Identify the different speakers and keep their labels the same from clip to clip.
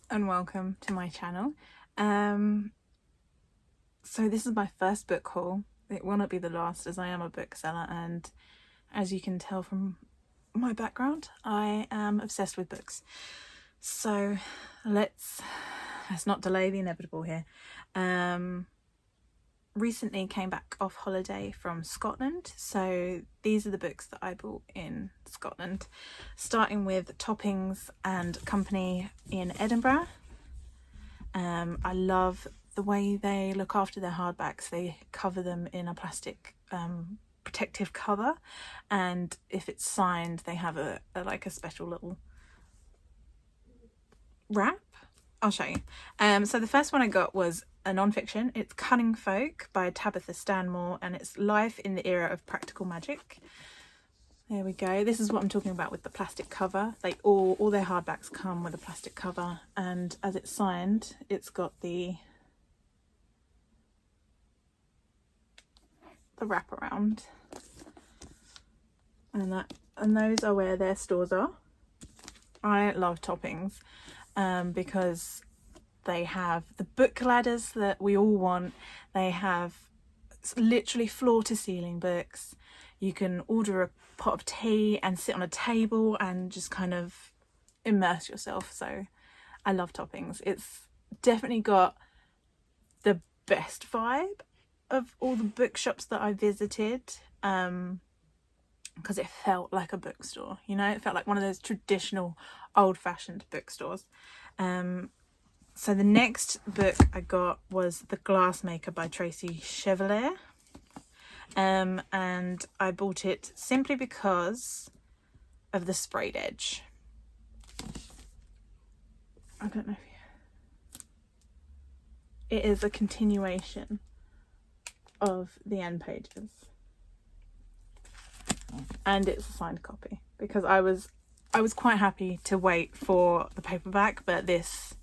Speaker 1: and welcome to my channel. So this is my first book haul. It will not be the last, as I am a bookseller, and as you can tell from my background, I am obsessed with books. So let's not delay the inevitable here. Recently came back off holiday from Scotland, so these are the books that I bought in Scotland, starting with Toppings and Company in Edinburgh. I love the way they look after their hardbacks. They cover them in a plastic protective cover, and if it's signed they have a special little wrap. I'll show you. So the first one I got was a non-fiction. It's Cunning Folk by Tabitha Stanmore, and it's Life in the Era of Practical Magic. There we go. This is what I'm talking about with the plastic cover. They all their hardbacks come with a plastic cover, and as it's signed, it's got the wraparound, and those are where their stores are. I love Toppings because they have the book ladders that we all want. They have literally floor to ceiling books. You can order a pot of tea and sit on a table and just kind of immerse yourself. So I love Toppings. It's definitely got the best vibe of all the bookshops that I visited, because it felt like a bookstore, you know. It felt like one of those traditional old-fashioned bookstores. So the next book I got was The Glassmaker by Tracy Chevalier, and I bought it simply because of the sprayed edge. I don't know if it is a continuation of the end pages, and it's a signed copy, because I was quite happy to wait for the paperback, but this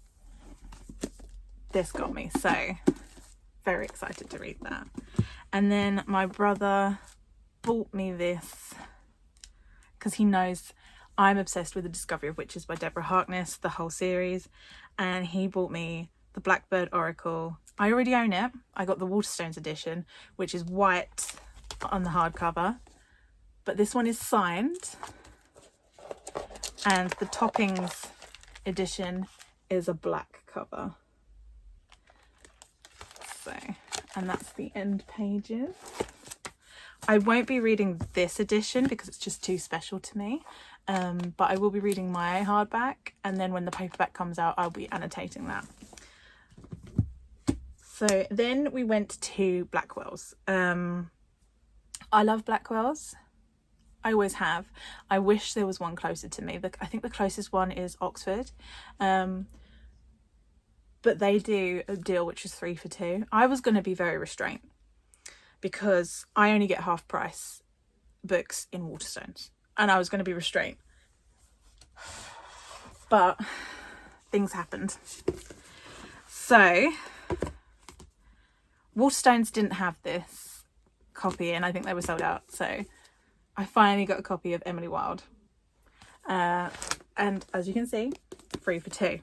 Speaker 1: got me, so very excited to read that. And then my brother bought me this because he knows I'm obsessed with The Discovery of Witches by Deborah Harkness, the whole series, and he bought me The Blackbird Oracle. I already own it. I got the Waterstones edition, which is white on the hardcover, but this one is signed, and the Toppings edition is a black cover. So, and that's the end pages. I won't be reading this edition because it's just too special to me, but I will be reading my hardback, and then when the paperback comes out I'll be annotating that. So then we went to Blackwell's. I love Blackwell's. I always have. I wish there was one closer to me. I think the closest one is Oxford. But they do a deal which is 3 for 2. I was going to be very restrained because I only get half price books in Waterstones, and I was going to be restrained. But things happened. So Waterstones didn't have this copy, and I think they were sold out. So I finally got a copy of Emily Wilde. And as you can see, 3 for 2.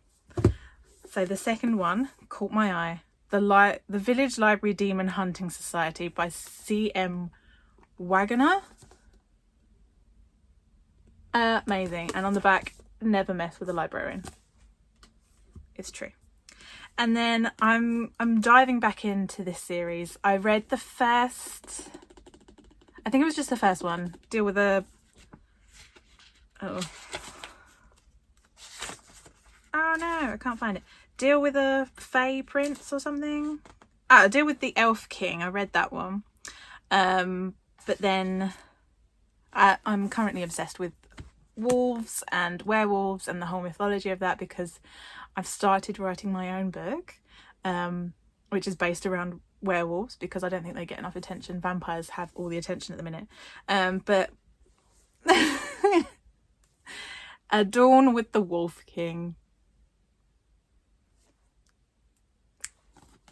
Speaker 1: So the second one caught my eye. The Village Library Demon Hunting Society by C.M. Waggoner. Amazing. And on the back, never mess with a librarian. It's true. And then I'm diving back into this series. I read the first, I think it was just the first one. Deal with a... Oh no, I can't find it. Deal with a Fey Prince or something. Deal with the Elf King. I read that one. But then I'm currently obsessed with wolves and werewolves and the whole mythology of that, because I've started writing my own book, which is based around werewolves, because I don't think they get enough attention. Vampires have all the attention at the minute. But Adorn with the Wolf King.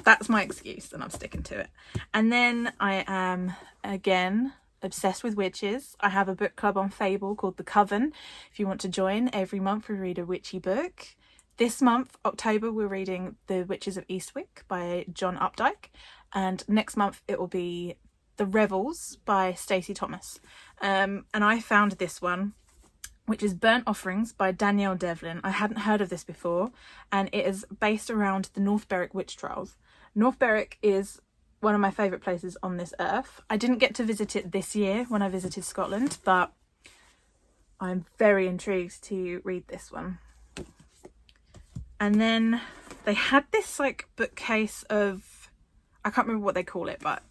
Speaker 1: That's my excuse, and I'm sticking to it. And then I am, again, obsessed with witches. I have a book club on Fable called The Coven. If you want to join, every month we read a witchy book. This month, October, we're reading The Witches of Eastwick by John Updike, and next month it will be The Revels by Stacey Thomas. And I found this one, which is Burnt Offerings by Danielle Devlin. I hadn't heard of this before, and it is based around the North Berwick witch trials. North Berwick is one of my favourite places on this earth. I didn't get to visit it this year when I visited Scotland, but I'm very intrigued to read this one. And then they had this like bookcase of, I can't remember what they call it, but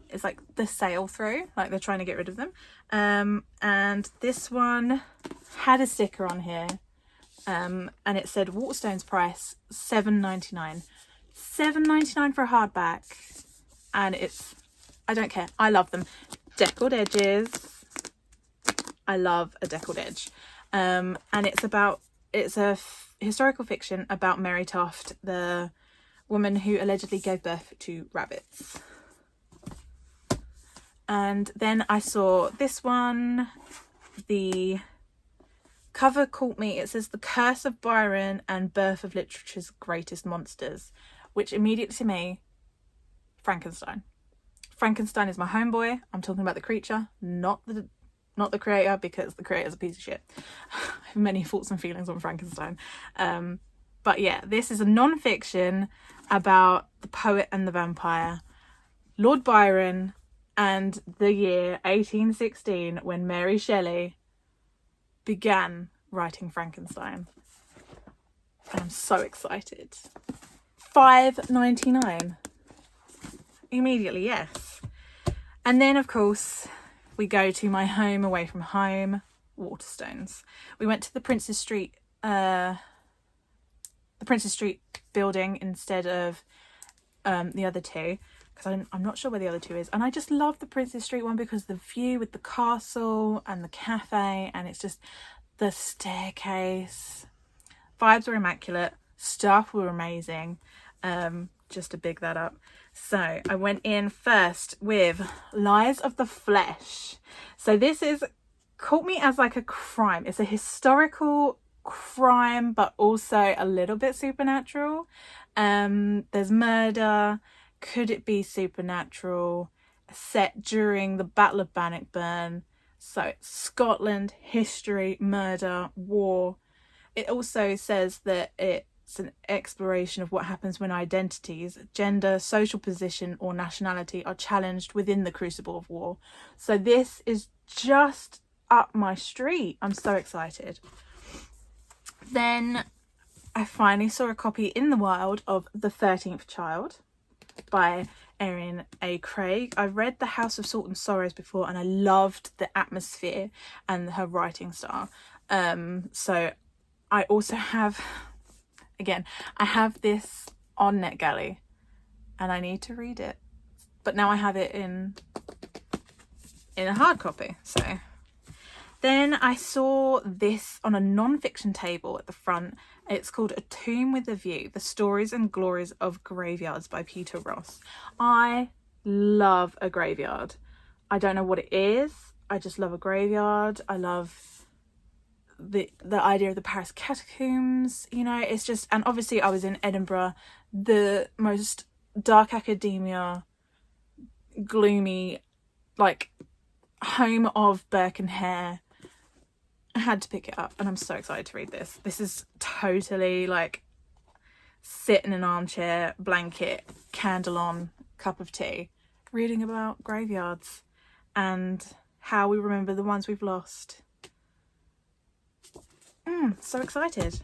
Speaker 1: it's like the sale through, like they're trying to get rid of them. And this one had a sticker on here, and it said Waterstone's price $7.99. $7.99 for a hardback, and it's, I don't care, I love them. Deckled edges, I love a deckled edge. And it's a historical fiction about Mary Toft, the woman who allegedly gave birth to rabbits. And then I saw this one, the cover caught me. It says The Curse of Byron and Birth of Literature's Greatest Monsters, which immediately to me, Frankenstein. Frankenstein is my homeboy. I'm talking about the creature, not the creator, because the creator's a piece of shit. I have many thoughts and feelings on Frankenstein. But yeah, this is a non-fiction about the poet and the vampire, Lord Byron, and the year 1816 when Mary Shelley began writing Frankenstein. And I'm so excited. $5.99. Immediately, yes. And then, of course, we go to my home away from home, Waterstones. We went to the Princes Street building instead of the other two, because I'm not sure where the other two is. And I just love the Princes Street one because the view with the castle and the cafe, and it's just the staircase. Vibes were immaculate. Staff were amazing. Just to big that up. So I went in first with Lies of the Flesh. So this is caught me as like a crime. It's a historical crime, but also a little bit supernatural. There's murder. Could it be supernatural? Set during the Battle of Bannockburn. So it's Scotland, history, murder, war. It also says that it's an exploration of what happens when identities, gender, social position or nationality are challenged within the crucible of war. So this is just up my street. I'm so excited. Then I finally saw a copy in the wild of The 13th Child by Erin A. Craig. I read The House of Salt and Sorrows before, and I loved the atmosphere and her writing style. So I also have, again, I have this on NetGalley and I need to read it, but now I have it in a hard copy. So then I saw this on a non-fiction table at the front. It's called A Tomb with a View, The Stories and Glories of Graveyards by Peter Ross. I love a graveyard. I don't know what it is. I just love a graveyard. I love the idea of the Paris catacombs, you know. It's just, and obviously I was in Edinburgh, the most dark academia, gloomy, like, home of Burke and Hare. I had to pick it up, and I'm so excited to read this. This is totally like sit in an armchair, blanket, candle on, cup of tea, reading about graveyards and how we remember the ones we've lost. So excited.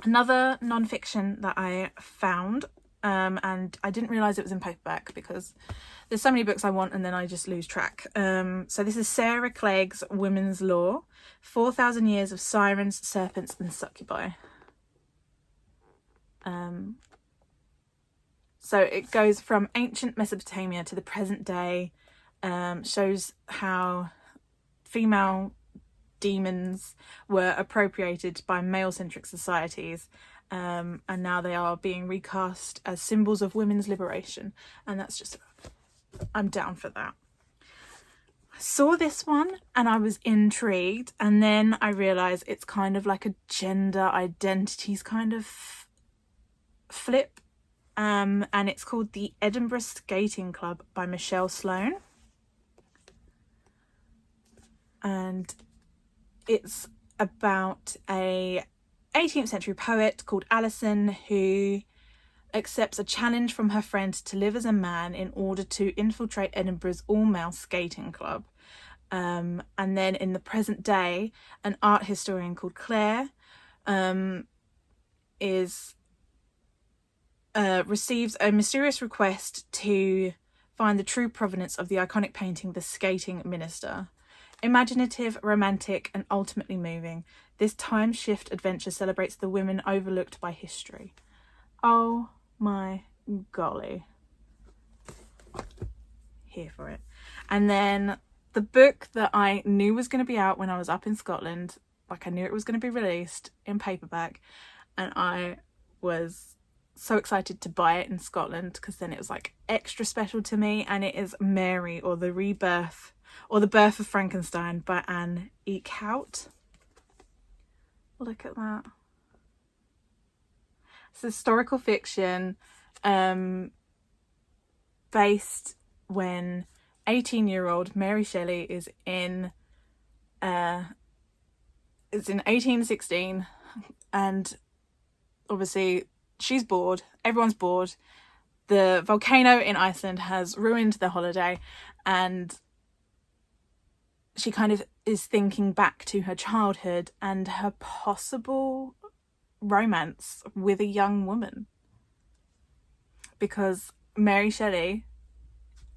Speaker 1: Another non-fiction that I found, and I didn't realise it was in paperback because there's so many books I want and then I just lose track. So this is Sarah Clegg's Women's Law, 4,000 Years of Sirens, Serpents and Succubi. So it goes from ancient Mesopotamia to the present day, shows how female demons were appropriated by male-centric societies, and now they are being recast as symbols of women's liberation, and that's just, I'm down for that. saw this one and I was intrigued, and then I realised it's kind of like a gender identities kind of flip, and it's called The Edinburgh Skating Club by Michelle Sloane, and it's about a 18th century poet called Alison who accepts a challenge from her friend to live as a man in order to infiltrate Edinburgh's all-male skating club. And then in the present day, an art historian called Claire receives a mysterious request to find the true provenance of the iconic painting The Skating Minister. Imaginative, romantic, and ultimately moving, this time shift adventure celebrates the women overlooked by history. Oh my golly. Here for it. And then the book that I knew was going to be out when I was up in Scotland, like I knew it was going to be released in paperback, and I was so excited to buy it in Scotland because then it was like extra special to me, and it is Mary, or The Rebirth, or The Birth of Frankenstein by Anne Eekhout. Look at that. It's historical fiction based when 18-year-old Mary Shelley is in 1816, and obviously she's bored, everyone's bored, the volcano in Iceland has ruined their holiday, and she kind of is thinking back to her childhood and her possible romance with a young woman, because Mary Shelley,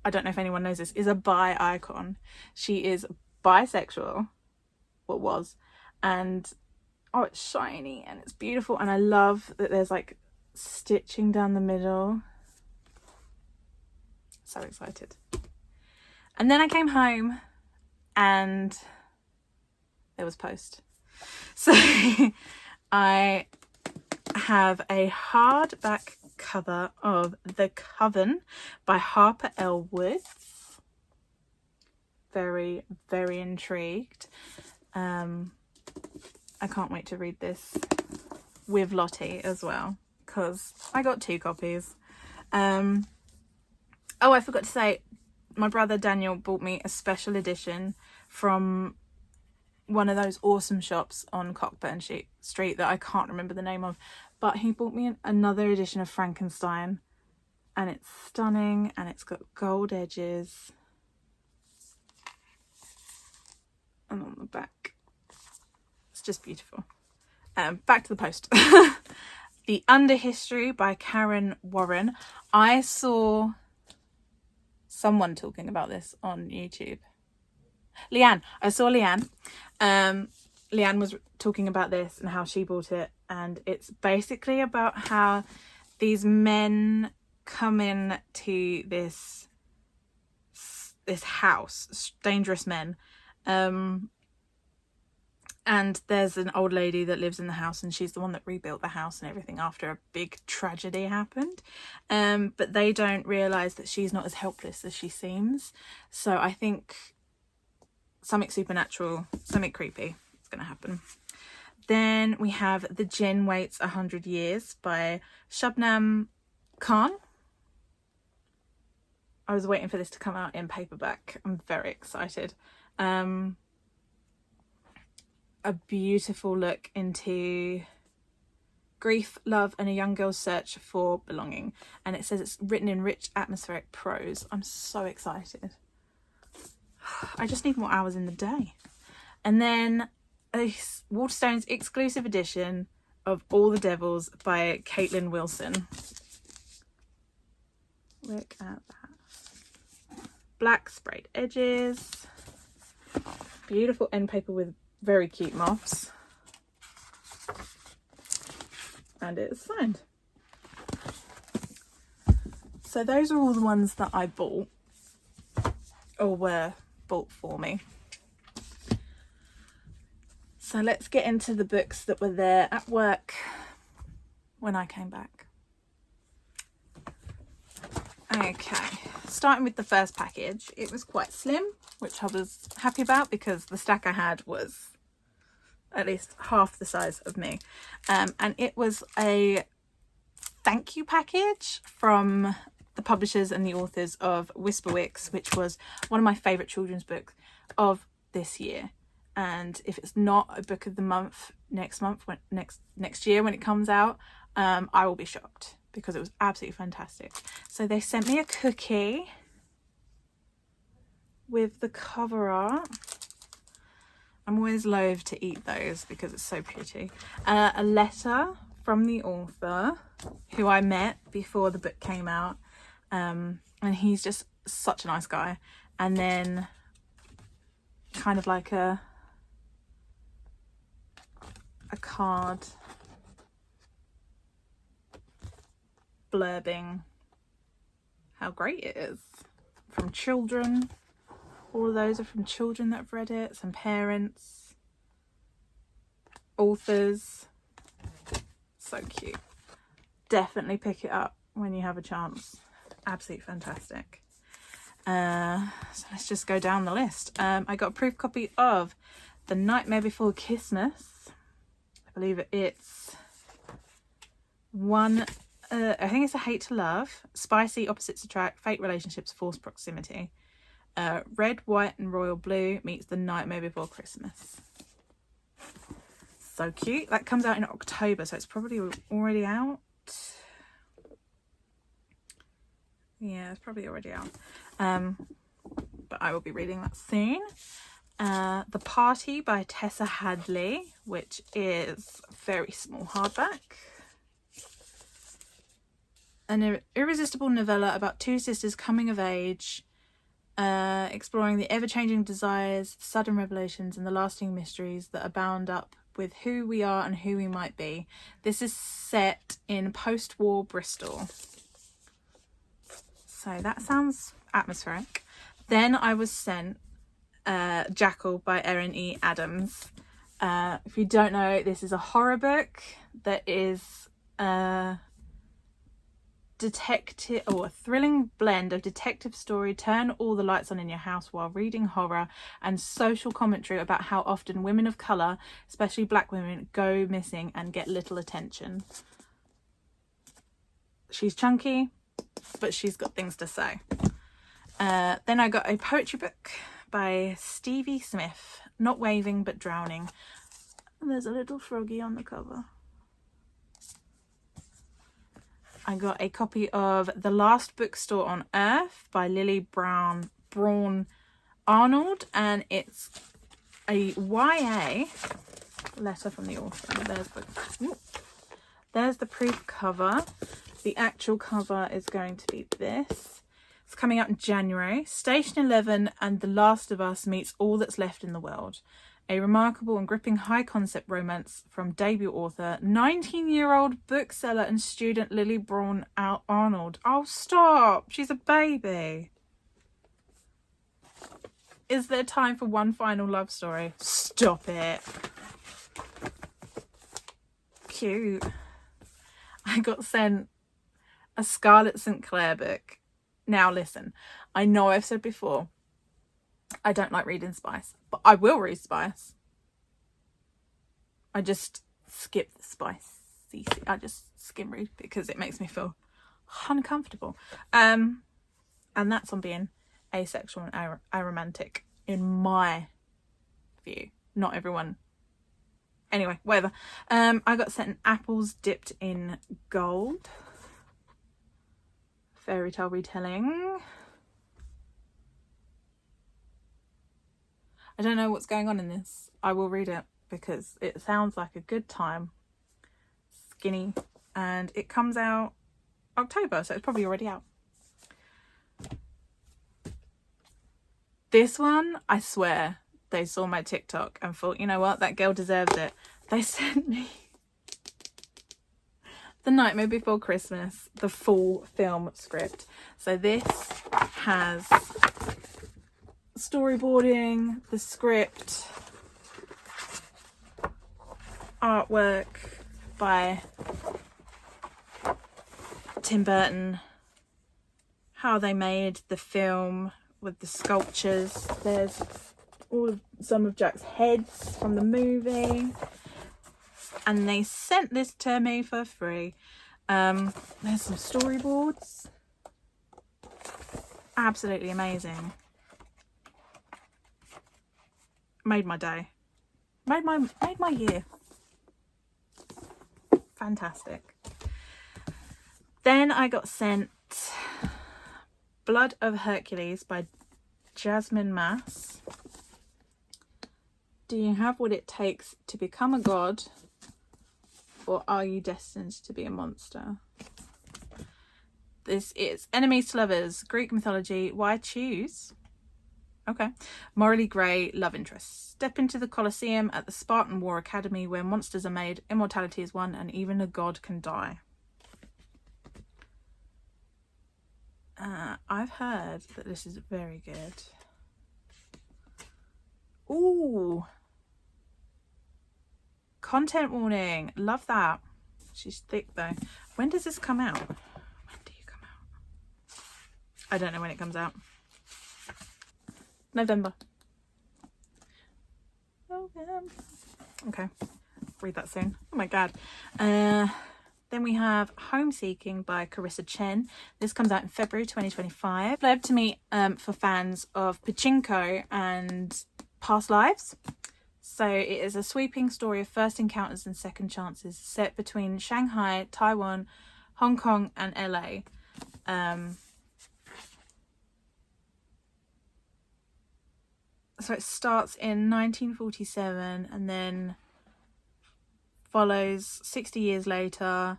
Speaker 1: I don't know if anyone knows this, is a bi icon. She is bisexual, what was, and oh, it's shiny and it's beautiful, and I love that there's like stitching down the middle. So excited. And then I came home and there was post. So I have a hardback cover of The Coven by Harper L. Woods. Very, very intrigued. I can't wait to read this with Lottie as well, because I got 2 copies. Oh, I forgot to say, my brother Daniel bought me a special edition from one of those awesome shops on Cockburn Street that I can't remember the name of, but he bought me another edition of Frankenstein, and it's stunning, and it's got gold edges, and on the back it's just beautiful. Back to the post. The Underhistory by Karen Warren. I saw someone talking about this on YouTube. Lianne. I saw Lianne. Lianne was talking about this and how she bought it, and it's basically about how these men come in to this house, dangerous men, and there's an old lady that lives in the house, and she's the one that rebuilt the house and everything after a big tragedy happened, but they don't realise that she's not as helpless as she seems. So I think something supernatural, something creepy is going to happen. Then we have The Gin Waits 100 Years by Shabnam Khan. I was waiting for this to come out in paperback. I'm very excited. A beautiful look into grief, love, and a young girl's search for belonging. And it says it's written in rich atmospheric prose. I'm so excited. I just need more hours in the day. And then Waterstone's exclusive edition of All the Devils by Caitlin Wilson. Look at that. Black sprayed edges. Beautiful end paper with very cute moths. And it's signed. So those are all the ones that I bought, or were bought for me. So let's get into the books that were there at work when I came back. Okay, starting with the first package, it was quite slim, which I was happy about because the stack I had was at least half the size of me. And it was a thank you package from the publishers and the authors of Whisperwicks, which was one of my favourite children's books of this year. And if it's not a book of the month next year when it comes out, I will be shocked because it was absolutely fantastic. So they sent me a cookie with the cover art. I'm always loath to eat those because it's so pretty. A letter from the author who I met before the book came out, and he's just such a nice guy. And then kind of like a card blurbing how great it is from children. All of those are from children that have read it, some parents, authors. So cute. Definitely pick it up when you have a chance. Absolutely fantastic. So let's just go down the list. I got a proof copy of The Nightmare Before Christmas. I believe it's one, I think it's A Hate to Love, Spicy Opposites Attract, Fake Relationships, Forced Proximity. Red, White and Royal Blue meets The Nightmare Before Christmas. So cute. That comes out in October, so it's probably already out. Yeah, it's probably already out. But I will be reading that soon. The Party by Tessa Hadley, which is a very small hardback. An irresistible novella about two sisters coming of age, exploring the ever-changing desires, sudden revelations and the lasting mysteries that are bound up with who we are and who we might be. This is set in post-war Bristol. So that sounds atmospheric. Then I was sent Jackal by Erin E. Adams. If you don't know, this is a horror book that is detective or a thrilling blend of detective story, turn all the lights on in your house while reading horror, and social commentary about how often women of colour, especially black women, go missing and get little attention. She's chunky, but she's got things to say. Then I got a poetry book by Stevie Smith, Not Waving but Drowning. And there's a little froggy on the cover. I got a copy of The Last Bookstore on Earth by Lily Braun Arnold, and it's a YA letter from the author. There's the proof cover. The actual cover is going to be this. It's coming out in January. Station 11 and The Last of Us meets All That's Left in the World. A remarkable and gripping high-concept romance from debut author, 19-year-old bookseller and student Lily Braun Arnold. Oh, stop! She's a baby. Is there time for one final love story? Stop it. Cute. I got sent a Scarlett St. Clair book. Now listen, I know I've said before, I don't like reading spice, but I will read spice. I just skip the spice. I just skim read because it makes me feel uncomfortable. And that's on being asexual and aromantic in my view. Not everyone. Anyway, whatever. I got sent an Apples Dipped in Gold fairy tale retelling. I don't know what's going on in this. I will read it because it sounds like a good time. Skinny. And it comes out October, so it's probably already out. This one, I swear, they saw my TikTok and thought, you know what, that girl deserves it. They sent me The Nightmare Before Christmas, the full film script. So this has storyboarding, the script, artwork by Tim Burton, how they made the film with the sculptures. There's some of Jack's heads from the movie, and they sent this to me for free. There's some storyboards, absolutely amazing. Made my day, made my year. Fantastic. Then I got sent Blood of Hercules by Jasmine Mass. Do you have what it takes to become a god, or are you destined to be a monster? This is enemies to lovers, Greek mythology. Why choose? Okay. Morally grey love interest. Step into the Colosseum at the Spartan War Academy, where monsters are made, immortality is won, and even a god can die. I've heard that this is very good. Ooh. Content warning. Love that. She's thick though. When does this come out? When do you come out? I don't know when it comes out. November. Okay. Read that soon. Oh my god. Then we have Homeseeking by Carissa Chen. This comes out in February 2025. Blurb to me for fans of Pachinko and Past Lives. So it is a sweeping story of first encounters and second chances set between Shanghai, Taiwan, Hong Kong and LA. So it starts in 1947 and then follows 60 years later,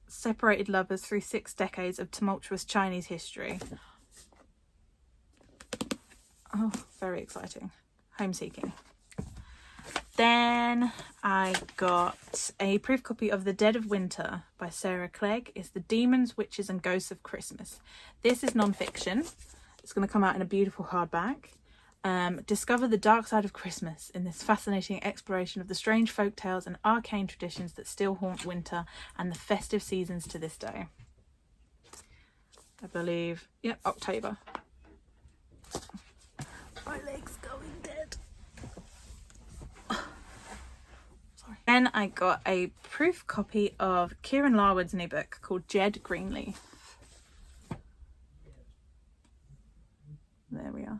Speaker 1: separated lovers through 6 decades of tumultuous Chinese history. Oh, very exciting. Homeseeking. Then I got a proof copy of The Dead of Winter by Sarah Clegg. It's The Demons, Witches and Ghosts of Christmas. This is non-fiction. It's going to come out in a beautiful hardback. Discover the dark side of Christmas in this fascinating exploration of the strange folk tales and arcane traditions that still haunt winter and the festive seasons to this day. I believe, yep, October. My leg's going dead. Sorry. Then I got a proof copy of Kieran Larwood's new book called Jed Greenleaf. There we are.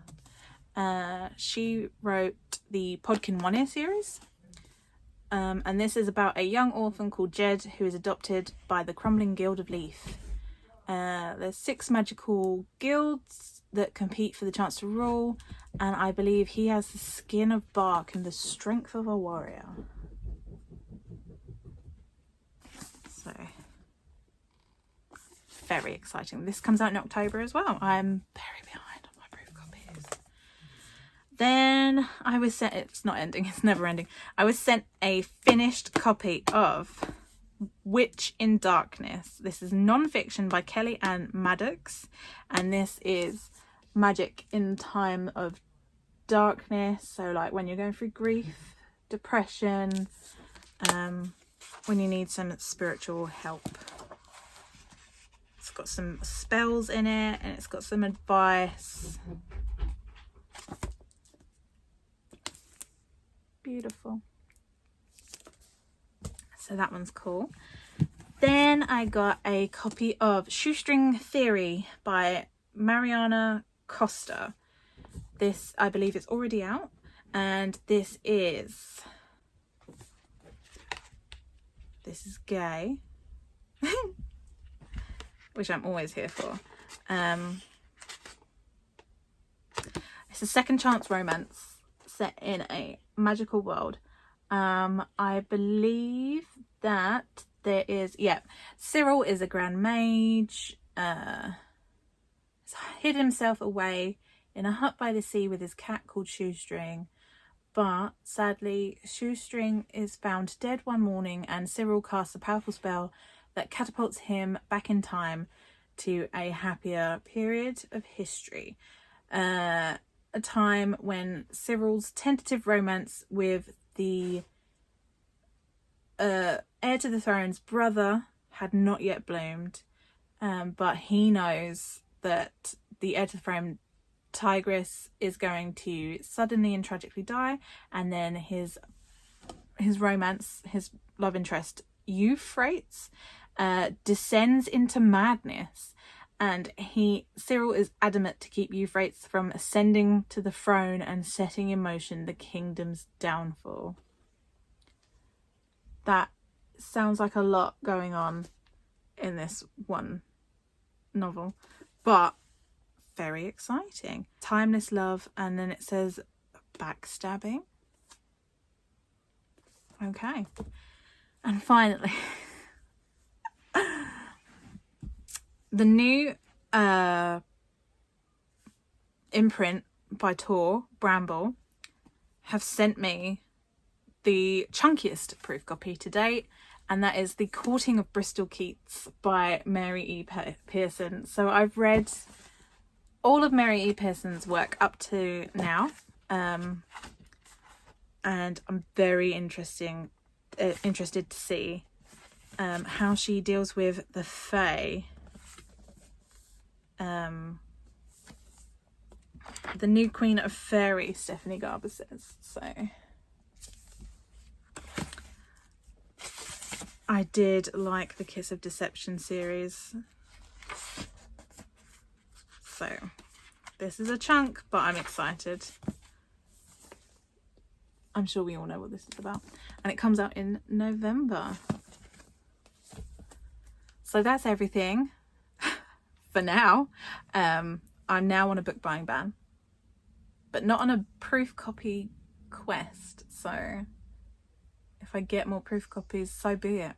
Speaker 1: She wrote the Podkin One Ear series, and this is about a young orphan called Jed who is adopted by the Crumbling Guild of Leaf. There's 6 magical guilds that compete for the chance to rule, and I believe he has the skin of bark and the strength of a warrior. So very exciting. This comes out in October as well. I'm very behind. Then I was sent, it's not ending, it's never ending. I was sent a finished copy of Witch in Darkness. This is non-fiction by Kelly Ann Maddox, and this is magic in time of darkness. So like when you're going through grief, depression, when you need some spiritual help. It's got some spells in it and it's got some advice. Beautiful. So that one's cool. Then I got a copy of Shoestring Theory by Mariana Costa. This, I believe, is already out, and this is gay, which I'm always here for. It's a second chance romance set in a magical world. I believe that there is, Cyril is a grand mage. He's hid himself away in a hut by the sea with his cat called Shoestring, but sadly Shoestring is found dead one morning, and Cyril casts a powerful spell that catapults him back in time to a happier period of history. A time when Cyril's tentative romance with the heir to the throne's brother had not yet bloomed. but he knows that the heir to the throne Tigris is going to suddenly and tragically die, and then his love interest Euphrates descends into madness, and Cyril is adamant to keep Euphrates from ascending to the throne and setting in motion the kingdom's downfall. That sounds like a lot going on in this one novel, but very exciting. Timeless love, and then it says backstabbing. Okay, and finally the new imprint by Tor Bramble have sent me the chunkiest proof copy to date, and that is The Courting of Bristol Keats by Mary E. Pearson. So I've read all of Mary E. Pearson's work up to now, and I'm very interested to see how she deals with the Fae. The new Queen of Fairy, Stephanie Garber says. So I did like the Kiss of Deception series. So this is a chunk, but I'm excited. I'm sure we all know what this is about. And it comes out in November. So that's everything for now. I'm now on a book buying ban, but not on a proof copy quest. So if I get more proof copies, so be it.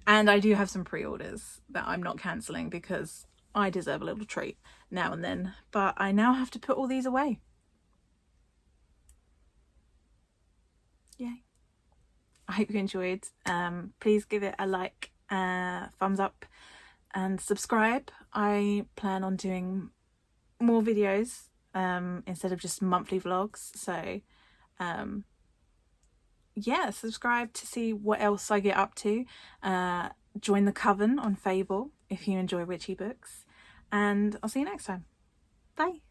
Speaker 1: And I do have some pre-orders that I'm not cancelling because I deserve a little treat now and then. But I now have to put all these away. Yay. I hope you enjoyed. Please give it a like, thumbs up, and subscribe. I plan on doing more videos instead of just monthly vlogs. So yeah, subscribe to see what else I get up to. Join the coven on Fable if you enjoy witchy books, and I'll see you next time. Bye.